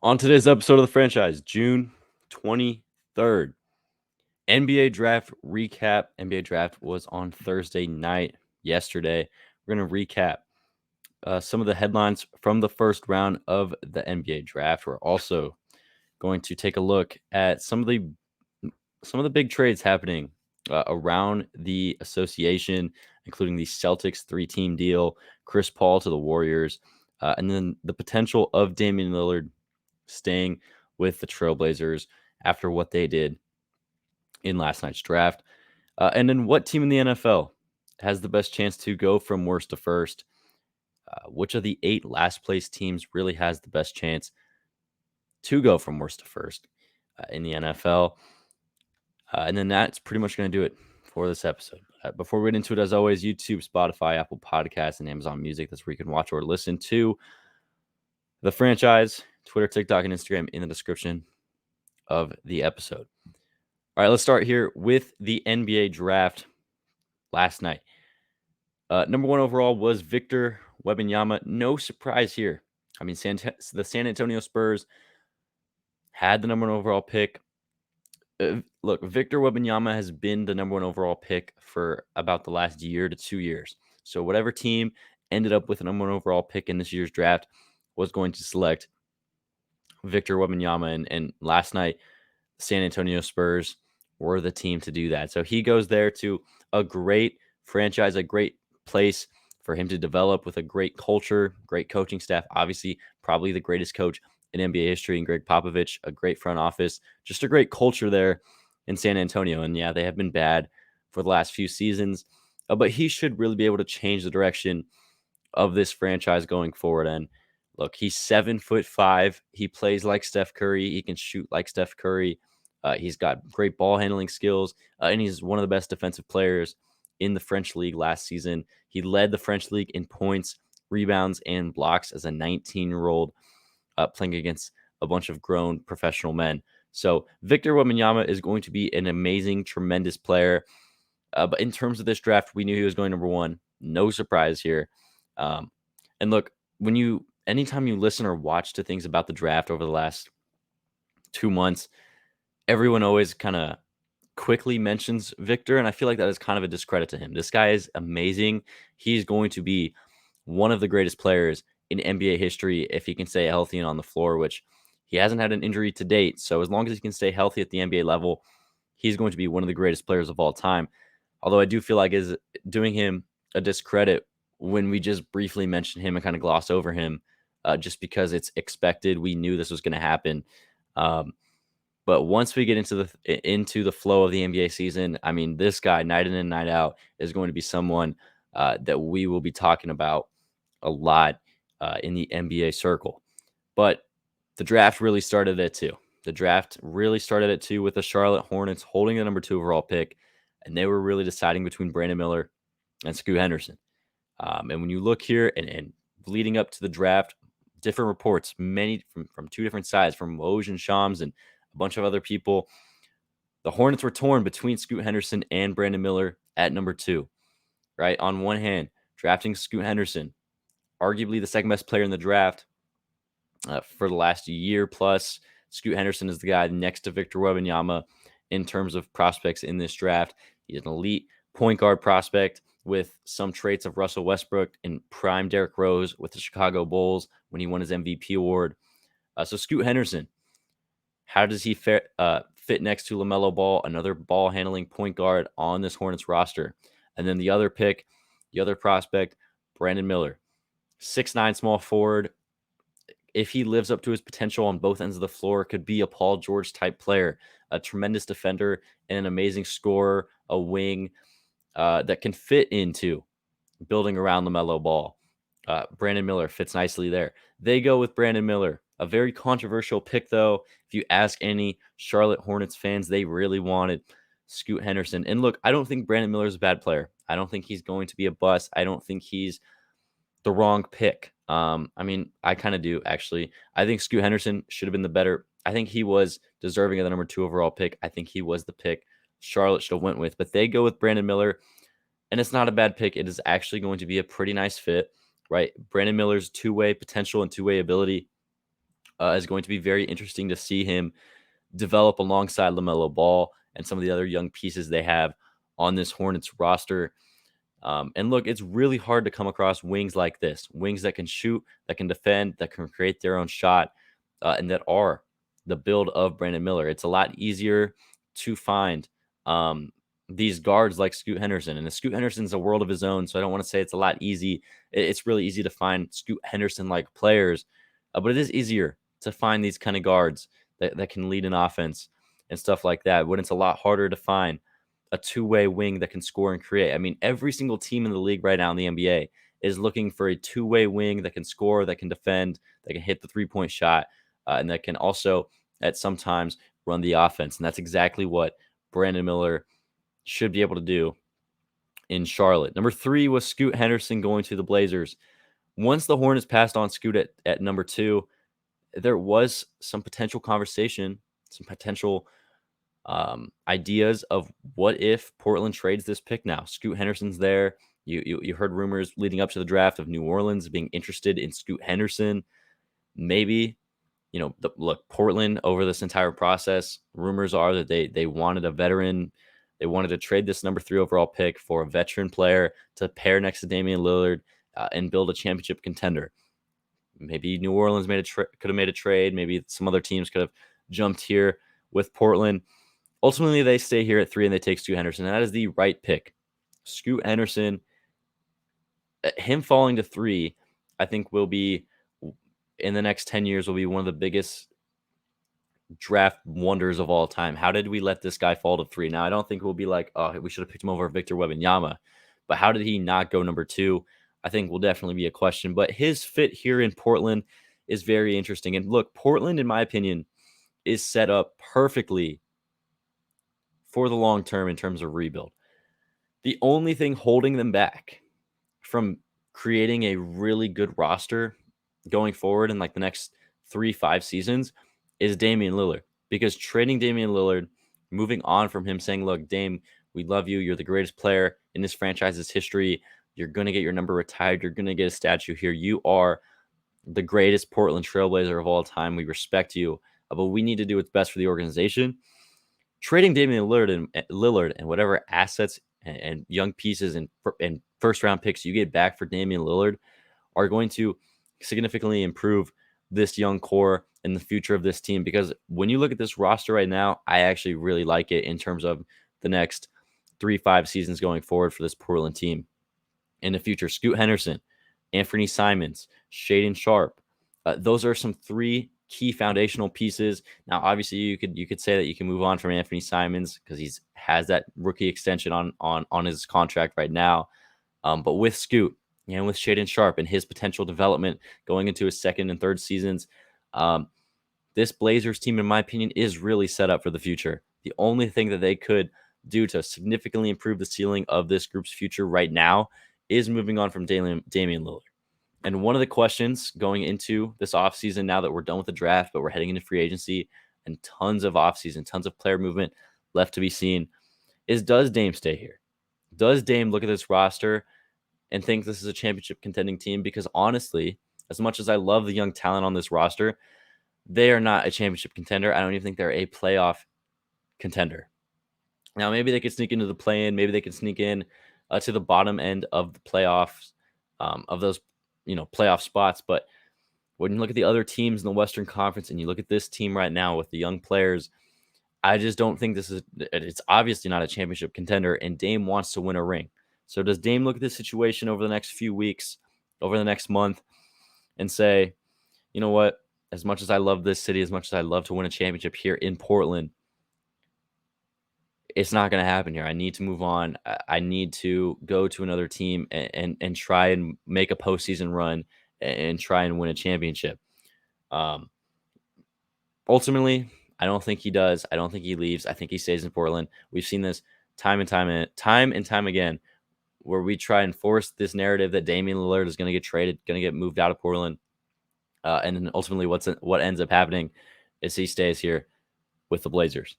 On today's episode of the franchise, June 23rd, NBA draft recap. NBA draft was on Thursday night, yesterday. We're going to recap some of the headlines from the first round of the NBA draft. We're also going to take a look at some of the big trades happening around the association, including the Celtics 3-team deal, Chris Paul to the Warriors, and then the potential of Damian Lillard staying with the Trailblazers after what they did in last night's draft. And then what team in the NFL has the best chance to go from worst to first? Which of the 8 last place teams really has the best chance to go from worst to first in the NFL? And then that's pretty much going to do it for this episode. Before we get into it, as always, YouTube, Spotify, Apple Podcasts, and Amazon Music. That's where you can watch or listen to the franchise. Twitter, TikTok, and Instagram in the description of the episode. All right, let's start here with the NBA draft last night. Number 1 overall was Victor Wembanyama. No surprise here. I mean, the San Antonio Spurs had the number 1 overall pick. Look, Victor Wembanyama has been the number 1 overall pick for about the last year to 2 years. So whatever team ended up with a number 1 overall pick in this year's draft was going to select Victor Wembanyama. And last night, San Antonio Spurs were the team to do that. So he goes there to a great franchise, a great place for him to develop with a great culture, great coaching staff. Obviously, probably the greatest coach in NBA history, and Greg Popovich, a great front office, just a great culture there in San Antonio. And yeah, they have been bad for the last few seasons, but he should really be able to change the direction of this franchise going forward. And look, he's 7'5". He plays like Steph Curry. He can shoot like Steph Curry. He's got great ball handling skills, and he's one of the best defensive players in the French league last season. He led the French league in points, rebounds, and blocks as a 19-year-old playing against a bunch of grown professional men. So Victor Wembanyama is going to be an amazing, tremendous player. But in terms of this draft, we knew he was going number 1. No surprise here. And look, anytime you listen or watch to things about the draft over the last 2 months, everyone always kind of quickly mentions Victor, and I feel like that is kind of a discredit to him. This guy is amazing. He's going to be one of the greatest players in NBA history if he can stay healthy and on the floor, which he hasn't had an injury to date. So as long as he can stay healthy at the NBA level, he's going to be one of the greatest players of all time. Although I do feel like is doing him a discredit when we just briefly mention him and kind of gloss over him just because it's expected. We knew this was going to happen. But once we get into the flow of the NBA season, I mean, this guy night in and night out is going to be someone that we will be talking about a lot in the NBA circle. But the draft really started at 2. The draft really started at 2 with the Charlotte Hornets holding the number 2 overall pick, and they were really deciding between Brandon Miller and Scoot Henderson. And when you look here and leading up to the draft, different reports, many from 2 different sides, from Woj and Shams and a bunch of other people, the Hornets were torn between Scoot Henderson and Brandon Miller at number 2, right? On one hand, drafting Scoot Henderson, arguably the second best player in the draft for the last year plus. Scoot Henderson is the guy next to Victor Wembanyama in terms of prospects in this draft. He's an elite point guard prospect with some traits of Russell Westbrook and prime Derrick Rose with the Chicago Bulls when he won his MVP award. So Scoot Henderson, how does he fit next to LaMelo Ball, another ball-handling point guard on this Hornets roster? And then the other pick, the other prospect, Brandon Miller, 6'9" small forward. If he lives up to his potential on both ends of the floor, could be a Paul George type player, a tremendous defender and an amazing scorer, a wing that can fit into building around LaMelo Ball. Brandon Miller fits nicely there. They go with Brandon Miller. A very controversial pick, though. If you ask any Charlotte Hornets fans, they really wanted Scoot Henderson. And look, I don't think Brandon Miller is a bad player. I don't think he's going to be a bust. I don't think he's the wrong pick. I mean, I kind of do, actually. I think Scoot Henderson should have been the better. I think he was deserving of the number 2 overall pick. I think he was the pick Charlotte should have went with. But they go with Brandon Miller, and it's not a bad pick. It is actually going to be a pretty nice fit, right? Brandon Miller's two-way potential and two-way ability is going to be very interesting to see him develop alongside LaMelo Ball and some of the other young pieces they have on this Hornets roster. And look, it's really hard to come across wings like this, wings that can shoot, that can defend, that can create their own shot, and that are the build of Brandon Miller. It's a lot easier to find these guards like Scoot Henderson. And Scoot Henderson's a world of his own, so I don't want to say it's a lot easy. It's really easy to find Scoot Henderson-like players, but it is easier to find these kind of guards that can lead an offense and stuff like that, when it's a lot harder to find a two-way wing that can score and create. I mean, every single team in the league right now in the NBA is looking for a two-way wing that can score, that can defend, that can hit the three-point shot, and that can also, at some times, run the offense. And that's exactly what Brandon Miller should be able to do in Charlotte. Number 3 was Scoot Henderson going to the Blazers. Once the Hornets passed on Scoot at number 2, there was some potential conversation, some potential ideas of what if Portland trades this pick now. Scoot Henderson's there. You heard rumors leading up to the draft of New Orleans being interested in Scoot Henderson. Maybe, look, Portland over this entire process, rumors are that they wanted a veteran. They wanted to trade this number 3 overall pick for a veteran player to pair next to Damian Lillard and build a championship contender. Maybe New Orleans could have made a trade. Maybe some other teams could have jumped here with Portland. Ultimately, they stay here at 3 and they take Scoot Henderson. And that is the right pick. Scoot Henderson, him falling to 3, I think will be, in the next 10 years, will be one of the biggest draft wonders of all time. How did we let this guy fall to 3? Now, I don't think we'll be like, oh, we should have picked him over Victor Wembanyama. But how did he not go number 2? I think will definitely be a question. But his fit here in Portland is very interesting. And look, Portland, in my opinion, is set up perfectly for the long term in terms of rebuild. The only thing holding them back from creating a really good roster going forward in like the next 3-5 seasons is Damian Lillard. Because trading Damian Lillard, moving on from him, saying, look, Dame, we love you. You're the greatest player in this franchise's history. You're going to get your number retired. You're going to get a statue here. You are the greatest Portland Trailblazer of all time. We respect you, but we need to do what's best for the organization. Trading Damian Lillard and whatever assets and young pieces and first-round picks you get back for Damian Lillard are going to significantly improve this young core and the future of this team. Because when you look at this roster right now, I actually really like it in terms of the next 3-5 seasons going forward for this Portland team. In the future, Scoot Henderson, Anthony Simons, Shaedon Sharpe. Those are some 3 key foundational pieces. Now, obviously, you could say that you can move on from Anthony Simons because he has that rookie extension on his contract right now. But with Scoot and with Shaedon Sharpe and his potential development going into his second and third seasons, this Blazers team, in my opinion, is really set up for the future. The only thing that they could do to significantly improve the ceiling of this group's future right now is moving on from Damian Lillard. And one of the questions going into this offseason, now that we're done with the draft, but we're heading into free agency and tons of offseason, tons of player movement left to be seen, is does Dame stay here? Does Dame look at this roster and think this is a championship contending team? Because honestly, as much as I love the young talent on this roster, they are not a championship contender. I don't even think they're a playoff contender. Now, maybe they could sneak into the play-in. Maybe they could sneak in to the bottom end of the playoffs, of those playoff spots. But when you look at the other teams in the Western Conference and you look at this team right now with the young players, I just don't think it's obviously not a championship contender, and Dame wants to win a ring. So does Dame look at this situation over the next few weeks, over the next month, and say, you know what, as much as I love this city, as much as I love to win a championship here in Portland, it's not going to happen here. I need to move on. I need to go to another team and try and make a postseason run and try and win a championship. Ultimately, I don't think he does. I don't think he leaves. I think he stays in Portland. We've seen this time and time again, where we try and force this narrative that Damian Lillard is going to get traded, going to get moved out of Portland. And then ultimately what ends up happening is he stays here with the Blazers.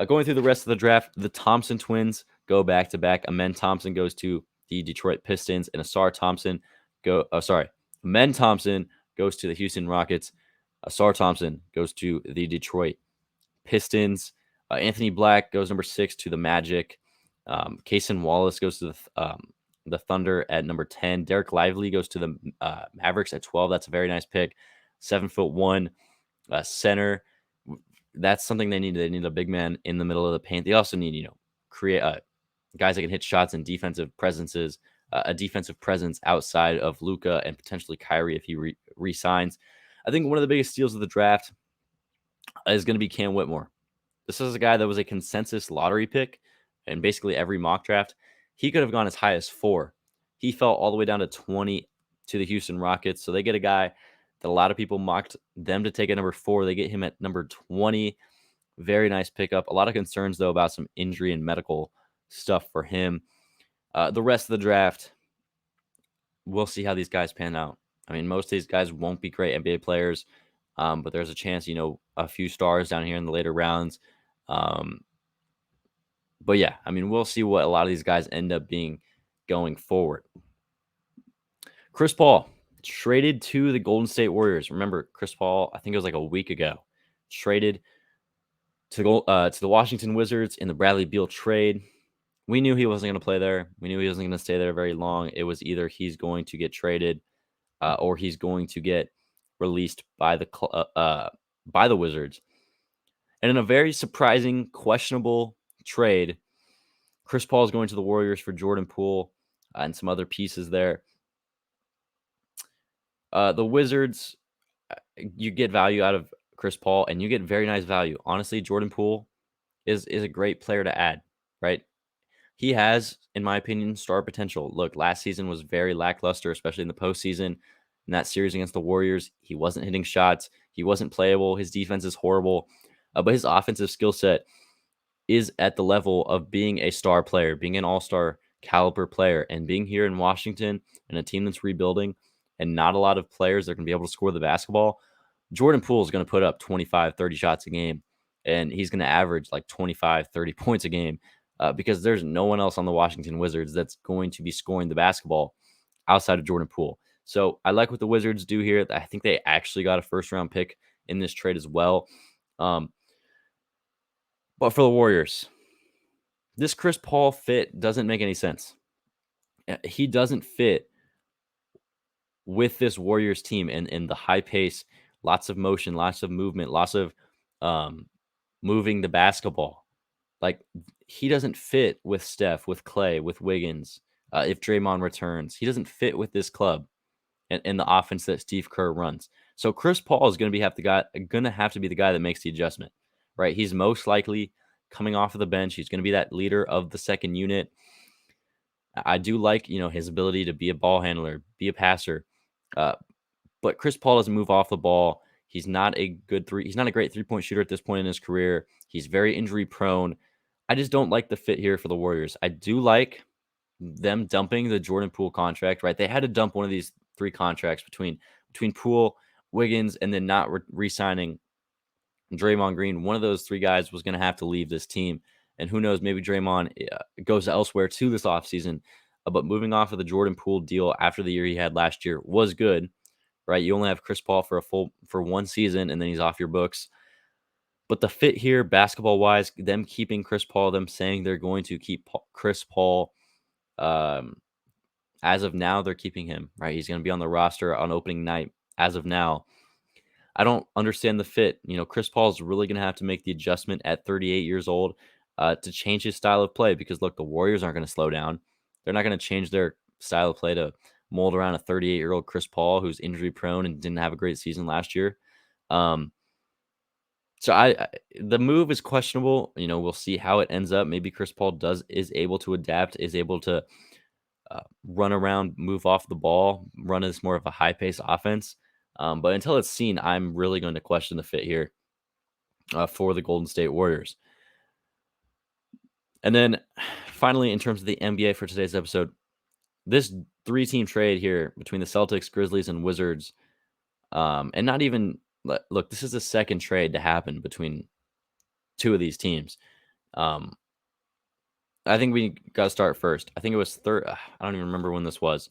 Going through the rest of the draft, the Thompson twins go back to back. Amen Thompson goes to the Detroit Pistons, and Ausar Thompson Men Thompson goes to the Houston Rockets. Sar Thompson goes to the Detroit Pistons. Anthony Black goes number 6 to the Magic. Kaysen Wallace goes to the Thunder at number 10. Derek Lively goes to the Mavericks at 12. That's a very nice pick. 7'1" center. That's something they need. They need a big man in the middle of the paint. They also need, create guys that can hit shots and defensive presences, a defensive presence outside of Luka and potentially Kyrie if he re-signs. I think one of the biggest steals of the draft is going to be Cam Whitmore. This is a guy that was a consensus lottery pick in basically every mock draft. He could have gone as high as 4. He fell all the way down to 20 to the Houston Rockets. So they get a guy that a lot of people mocked them to take at number 4. They get him at number 20. Very nice pickup. A lot of concerns, though, about some injury and medical stuff for him. The rest of the draft, we'll see how these guys pan out. I mean, most of these guys won't be great NBA players, but there's a chance, a few stars down here in the later rounds. But yeah, I mean, we'll see what a lot of these guys end up being going forward. Chris Paul traded to the Golden State Warriors. Remember, Chris Paul, I think it was like a week ago, traded to the Washington Wizards in the Bradley Beal trade. We knew he wasn't going to play there. We knew he wasn't going to stay there very long. It was either he's going to get traded or he's going to get released by the Wizards. And in a very surprising, questionable trade, Chris Paul is going to the Warriors for Jordan Poole and some other pieces there. The Wizards, you get value out of Chris Paul, and you get very nice value. Honestly, Jordan Poole is a great player to add, right? He has, in my opinion, star potential. Look, last season was very lackluster, especially in the postseason. In that series against the Warriors, he wasn't hitting shots. He wasn't playable. His defense is horrible. But his offensive skill set is at the level of being a star player, being an all-star caliber player, and being here in Washington and a team that's rebuilding and not a lot of players that are going to be able to score the basketball. Jordan Poole is going to put up 25, 30 shots a game, and he's going to average like 25, 30 points a game because there's no one else on the Washington Wizards that's going to be scoring the basketball outside of Jordan Poole. So I like what the Wizards do here. I think they actually got a first-round pick in this trade as well. But for the Warriors, this Chris Paul fit doesn't make any sense. He doesn't fit with this Warriors team and the high pace, lots of motion, lots of movement, lots of moving the basketball. Like, he doesn't fit with Steph, with Clay, with Wiggins. If Draymond returns, he doesn't fit with this club and the offense that Steve Kerr runs. So Chris Paul is going to have to be the guy that makes the adjustment, right? He's most likely coming off of the bench. He's going to be that leader of the second unit. I do like, his ability to be a ball handler, be a passer. But Chris Paul doesn't move off the ball. He's not a great three-point shooter at this point in his career. He's very injury prone. I just don't like the fit here for the Warriors. I do like them dumping the Jordan Poole contract, right? They had to dump one of these 3 contracts between Poole, Wiggins, and then not re-signing Draymond Green. One of those 3 guys was going to have to leave this team. And who knows, maybe Draymond goes elsewhere too this offseason. But moving off of the Jordan Poole deal after the year he had last year was good, right? You only have Chris Paul for 1 season, and then he's off your books. But the fit here, basketball-wise, them keeping Chris Paul, them saying they're going to keep Chris Paul, as of now, they're keeping him, right? He's going to be on the roster on opening night as of now. I don't understand the fit. Chris Paul is really going to have to make the adjustment at 38 years old to change his style of play because, look, the Warriors aren't going to slow down. They're not going to change their style of play to mold around a 38-year-old Chris Paul who's injury prone and didn't have a great season last year. So the move is questionable. We'll see how it ends up. Maybe Chris Paul is able to adapt, is able to run around, move off the ball, run as more of a high-paced offense. But until it's seen, I'm really going to question the fit here for the Golden State Warriors. And then finally, in terms of the NBA for today's episode, this 3-team trade here between the Celtics, Grizzlies, and Wizards, and not even look, this is the second trade to happen between 2 of these teams. I think we got to start first. I think it was I don't even remember when this was.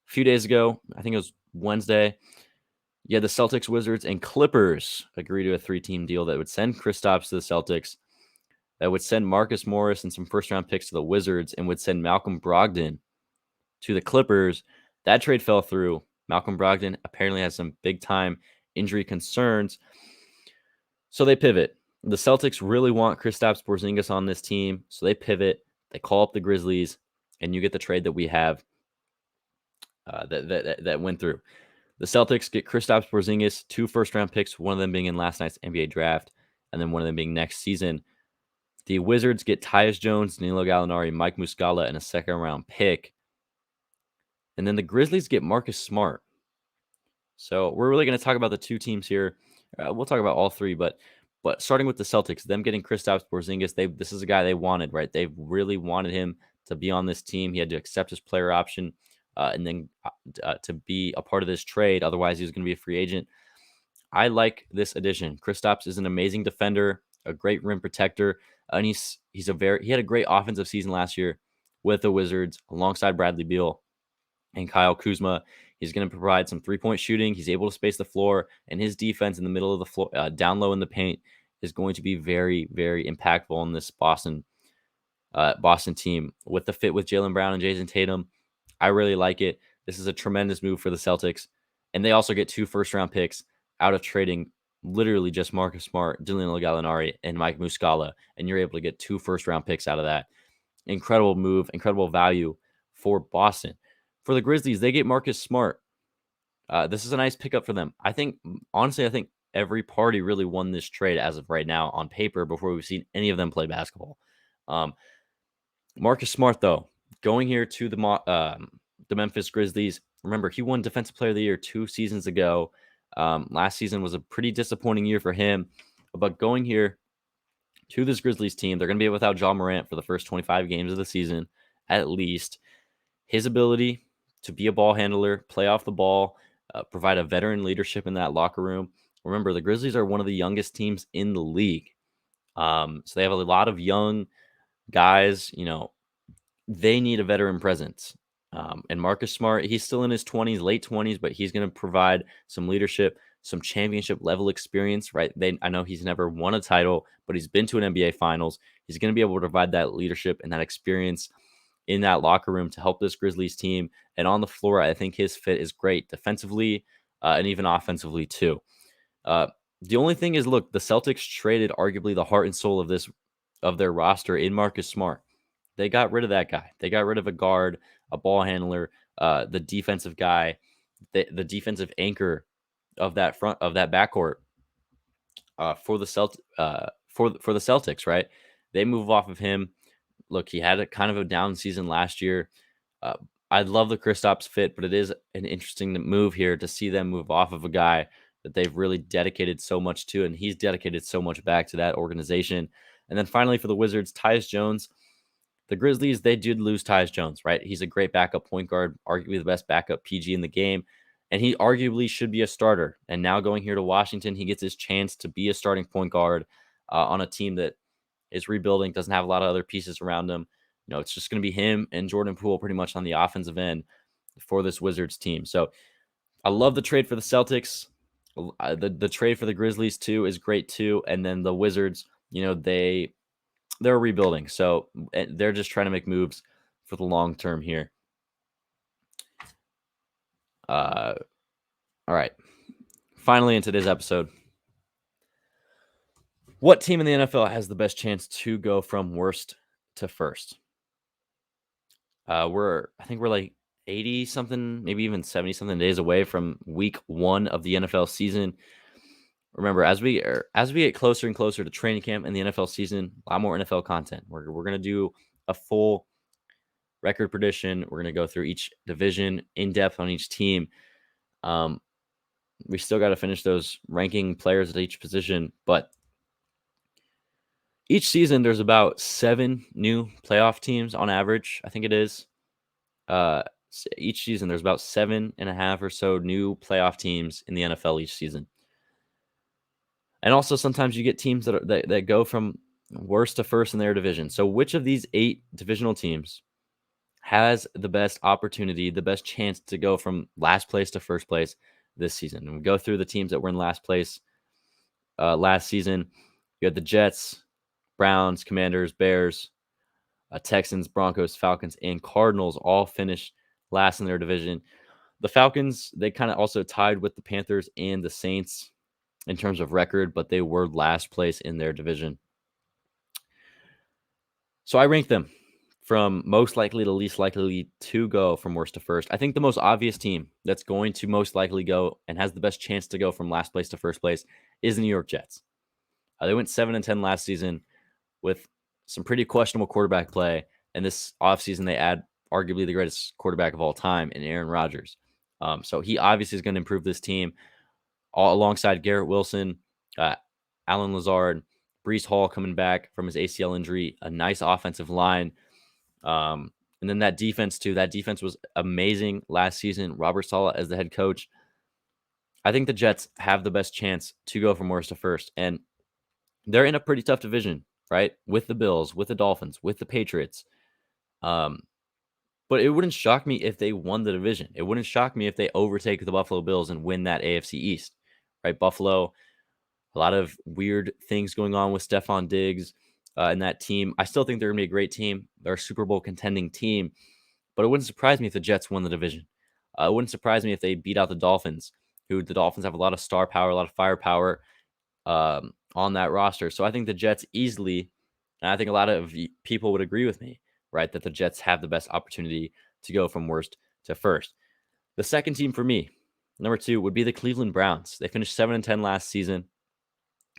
A few days ago, I think it was Wednesday. You had the Celtics, Wizards, and Clippers agree to a 3-team deal that would send Kristaps to the Celtics, that would send Marcus Morris and some first-round picks to the Wizards, and would send Malcolm Brogdon to the Clippers. That trade fell through. Malcolm Brogdon apparently has some big-time injury concerns, so they pivot. The Celtics really want Kristaps Porzingis on this team, so they pivot. They call up the Grizzlies, and you get the trade that we have that went through. The Celtics get Kristaps Porzingis, 2 first-round picks, one of them being in last night's NBA draft, and then one of them being next season. The Wizards get Tyus Jones, Danilo Gallinari, Mike Muscala, and a second-round pick. And then the Grizzlies get Marcus Smart. So we're really going to talk about the 2 teams here. We'll talk about all 3, but starting with the Celtics, them getting Kristaps Porzingis, this is a guy they wanted, right? They really wanted him to be on this team. He had to accept his player option and then to be a part of this trade. Otherwise, he was going to be a free agent. I like this addition. Kristaps is an amazing defender, a great rim protector, and he had a great offensive season last year with the Wizards alongside Bradley Beal and Kyle Kuzma. He's going to provide some 3-point shooting. He's able to space the floor, and his defense in the middle of the floor, down low in the paint, is going to be very, very impactful on this Boston team. With the fit with Jaylen Brown and Jason Tatum, I really like it. This is a tremendous move for the Celtics, and they also get 2 first-round picks out of trading literally just Marcus Smart, Danilo Gallinari, and Mike Muscala, and you're able to get 2 first-round picks out of that. Incredible move, incredible value for Boston. For the Grizzlies, they get Marcus Smart. This is a nice pickup for them. I think every party really won this trade as of right now on paper before we've seen any of them play basketball. Marcus Smart, though, going here to the Memphis Grizzlies. Remember, he won Defensive Player of the Year 2 seasons ago. Last season was a pretty disappointing year for him. But going here to this Grizzlies team, they're going to be without Ja Morant for the first 25 games of the season, at least. His ability to be a ball handler, play off the ball, provide a veteran leadership in that locker room. Remember, the Grizzlies are one of the youngest teams in the league. So they have a lot of young guys. They need a veteran presence. And Marcus Smart, he's still in his 20s, late 20s, but he's going to provide some leadership, some championship level experience, right? I know he's never won a title, but he's been to an NBA Finals. He's going to be able to provide that leadership and that experience in that locker room to help this Grizzlies team. And on the floor, I think his fit is great defensively and even offensively too. The only thing is, look, the Celtics traded arguably the heart and soul of their roster in Marcus Smart. They got rid of that guy. They got rid of a guard, a ball handler, the defensive guy, the defensive anchor of that backcourt for the Celtics, right? They move off of him. Look, he had a kind of a down season last year. I love the Kristaps fit, but it is an interesting move here to see them move off of a guy that they've really dedicated so much to, and he's dedicated so much back to that organization. And then finally for the Wizards, Tyus Jones. The Grizzlies, they did lose Tyus Jones, right? He's a great backup point guard, arguably the best backup PG in the game, and he arguably should be a starter. And now going here to Washington, he gets his chance to be a starting point guard on a team that is rebuilding, doesn't have a lot of other pieces around him. It's just going to be him and Jordan Poole pretty much on the offensive end for this Wizards team. So I love the trade for the Celtics. The trade for the Grizzlies too is great too. And then the Wizards, they're rebuilding. So they're just trying to make moves for the long term here. All right. Finally, in today's episode, what team in the NFL has the best chance to go from worst to first? I think we're like 80 something, maybe even 70 something days away from week 1 of the NFL season. Remember, as we get closer and closer to training camp and the NFL season, a lot more NFL content. We're going to do a full record prediction. We're going to go through each division in depth on each team. We still got to finish those ranking players at each position, but each season there's about 7 new playoff teams on average. I think it is. Each season there's about 7.5 or so new playoff teams in the NFL each season. And also sometimes you get teams that go from worst to first in their division. So which of these 8 divisional teams has the best opportunity, the best chance to go from last place to first place this season. And we go through the teams that were in last place last season. You had the Jets, Browns, Commanders, Bears, Texans, Broncos, Falcons, and Cardinals all finished last in their division. The Falcons, they kind of also tied with the Panthers and the Saints in terms of record, but they were last place in their division. So I rank them from most likely to least likely to go from worst to first. I think the most obvious team that's going to most likely go and has the best chance to go from last place to first place is the New York Jets. They went 7-10 last season with some pretty questionable quarterback play. And this offseason, they add arguably the greatest quarterback of all time in Aaron Rodgers. So he obviously is going to improve this team alongside Garrett Wilson, Alan Lazard, Breece Hall coming back from his ACL injury, a nice offensive line. And then that defense, too. That defense was amazing last season. Robert Saleh as the head coach. I think the Jets have the best chance to go from worst to first. And they're in a pretty tough division, right? With the Bills, with the Dolphins, with the Patriots. But it wouldn't shock me if they won the division. It wouldn't shock me if they overtake the Buffalo Bills and win that AFC East, right? Buffalo, a lot of weird things going on with Stephon Diggs and that team. I still think they're going to be a great team. They're a Super Bowl contending team, but it wouldn't surprise me if the Jets won the division. It wouldn't surprise me if they beat out the Dolphins, who the Dolphins have a lot of star power, a lot of firepower on that roster. So I think the Jets easily, and I think a lot of people would agree with me, right, that the Jets have the best opportunity to go from worst to first. The second team for me, number 2, would be the Cleveland Browns. They finished 7-10 last season.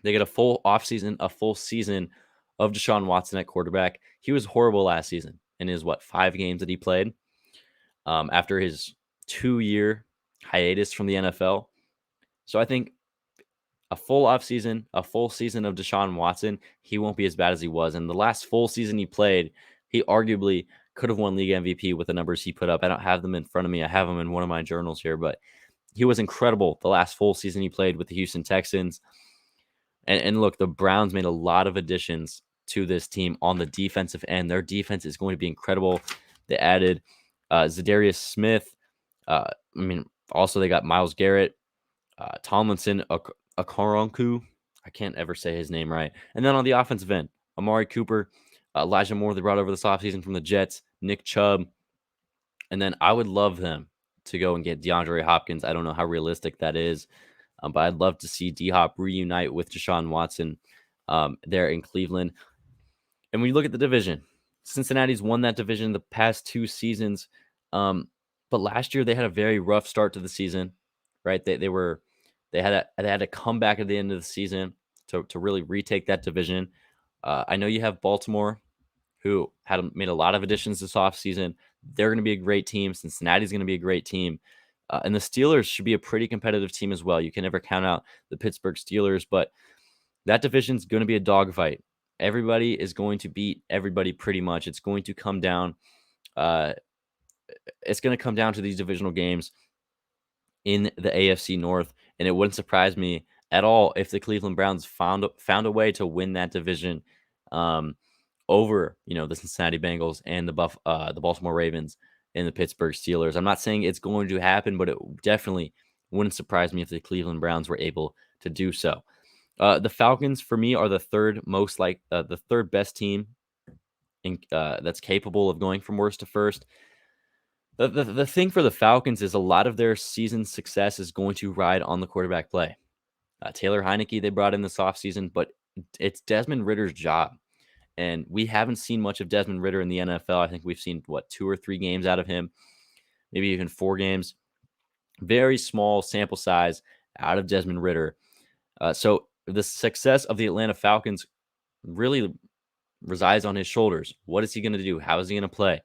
They get a full offseason, a full season of Deshaun Watson at quarterback. He was horrible last season in his, 5 games that he played after his 2-year hiatus from the NFL. So I think a full offseason, a full season of Deshaun Watson, he won't be as bad as he was. And the last full season he played, he arguably could have won league MVP with the numbers he put up. I don't have them in front of me. I have them in one of my journals here, but he was incredible the last full season he played with the Houston Texans. And look, the Browns made a lot of additions to this team on the defensive end. Their defense is going to be incredible. They added Zadarius Smith. Also they got Myles Garrett, Tomlinson, Okoronkwo. I can't ever say his name right. And then on the offensive end, Amari Cooper, Elijah Moore, they brought over this offseason from the Jets, Nick Chubb. And then I would love them to go and get DeAndre Hopkins. I don't know how realistic that is, but I'd love to see D-Hop reunite with Deshaun Watson there in Cleveland. And when you look at the division, Cincinnati's won that division the past 2 seasons. But last year they had a very rough start to the season, right? They had to come back at the end of the season to really retake that division. I know you have Baltimore, who made a lot of additions this offseason. They're going to be a great team. Cincinnati's going to be a great team. And the Steelers should be a pretty competitive team as well. You can never count out the Pittsburgh Steelers, but that division's going to be a dogfight. Everybody is going to beat everybody pretty much. It's going to come down. It's going to come down to these divisional games in the AFC North, and it wouldn't surprise me at all if the Cleveland Browns found a way to win that division over the Cincinnati Bengals and the Baltimore Ravens and the Pittsburgh Steelers. I'm not saying it's going to happen, but it definitely wouldn't surprise me if the Cleveland Browns were able to do so. The Falcons, for me, are the third best team that's capable of going from worst to first. The thing for the Falcons is a lot of their season success is going to ride on the quarterback play. Taylor Heineke, they brought in this offseason, but it's Desmond Ritter's job. And we haven't seen much of Desmond Ridder in the NFL. I think we've seen, 2 or 3 games out of him, maybe even 4 games. Very small sample size out of Desmond Ridder. So the success of the Atlanta Falcons really resides on his shoulders. What is he going to do? How is he going to play?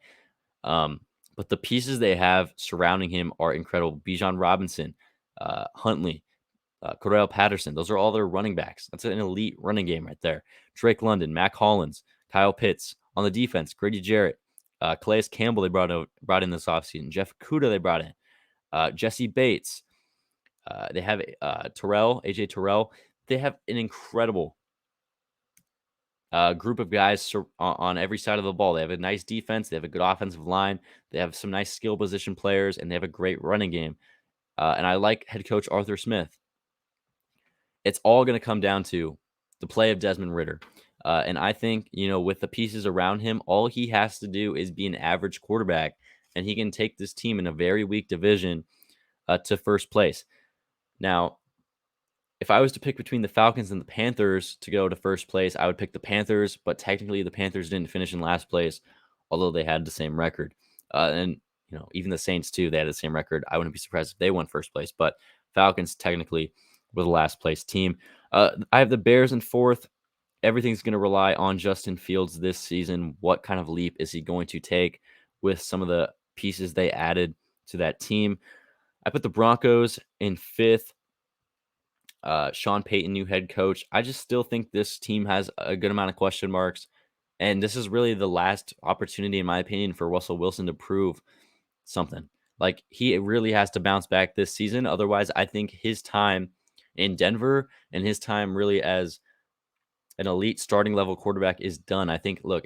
But the pieces they have surrounding him are incredible. Bijan Robinson, Huntley, Cordell Patterson. Those are all their running backs. That's an elite running game right there. Drake London, Mac Hollins, Kyle Pitts. On the defense, Grady Jarrett, Calais Campbell they brought in this offseason. Jeff Okudah they brought in. Jesse Bates. They have AJ Terrell. They have an incredible group of guys on every side of the ball. They have a nice defense. They have a good offensive line. They have some nice skill position players, and they have a great running game. and I like head coach Arthur Smith. It's all going to come down to the play of Desmond Ridder. And I think, with the pieces around him, all he has to do is be an average quarterback, and he can take this team in a very weak division to first place. Now, if I was to pick between the Falcons and the Panthers to go to first place, I would pick the Panthers, but technically the Panthers didn't finish in last place, although they had the same record. And, even the Saints, too, they had the same record. I wouldn't be surprised if they won first place, but Falcons technically were the last place team. I have the Bears in fourth. Everything's going to rely on Justin Fields this season. What kind of leap is he going to take with some of the pieces they added to that team? I put the Broncos in fifth. Sean Payton, new head coach. I just still think this team has a good amount of question marks. And this is really the last opportunity, in my opinion, for Russell Wilson to prove something. Like, he really has to bounce back this season. Otherwise, I think his time in Denver and his time really as an elite starting level quarterback is done. I think, look,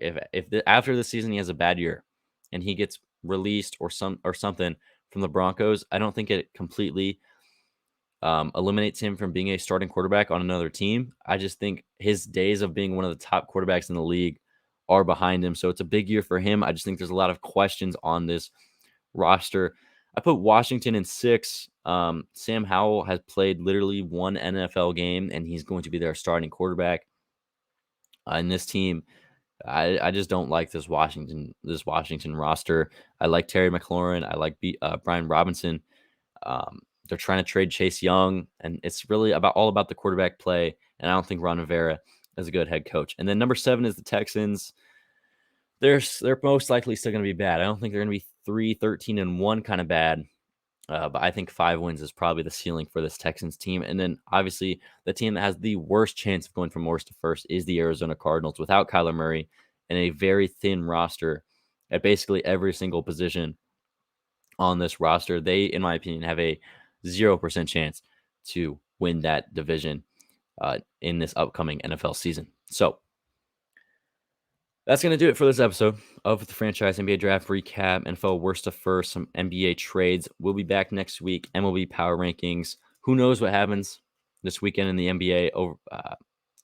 after the season he has a bad year and he gets released or something from the Broncos, I don't think it completely eliminates him from being a starting quarterback on another team. I just think his days of being one of the top quarterbacks in the league are behind him. So it's a big year for him. I just think there's a lot of questions on this roster. I put Washington in six. Sam Howell has played literally one NFL game, and he's going to be their starting quarterback. And this team, I just don't like this Washington roster. I like Terry McLaurin. I like Brian Robinson. They're trying to trade Chase Young, and it's really all about the quarterback play. And I don't think Ron Rivera is a good head coach. And then number 7 is the Texans. They're most likely still going to be bad. I don't think they're going to be 3-13-1 kind of bad. But I think 5 wins is probably the ceiling for this Texans team. And then obviously the team that has the worst chance of going from worst to first is the Arizona Cardinals without Kyler Murray and a very thin roster at basically every single position on this roster. They, in my opinion, have a 0% chance to win that division in this upcoming NFL season. So that's going to do it for this episode of the Franchise NBA Draft Recap, NFL Worst to First, some NBA trades. We'll be back next week, MLB Power Rankings. Who knows what happens this weekend in the NBA?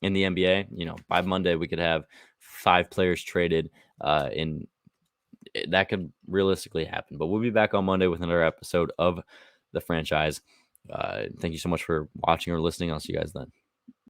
In the NBA, by Monday we could have 5 players traded. That could realistically happen. But we'll be back on Monday with another episode of the Franchise. Thank you so much for watching or listening. I'll see you guys then.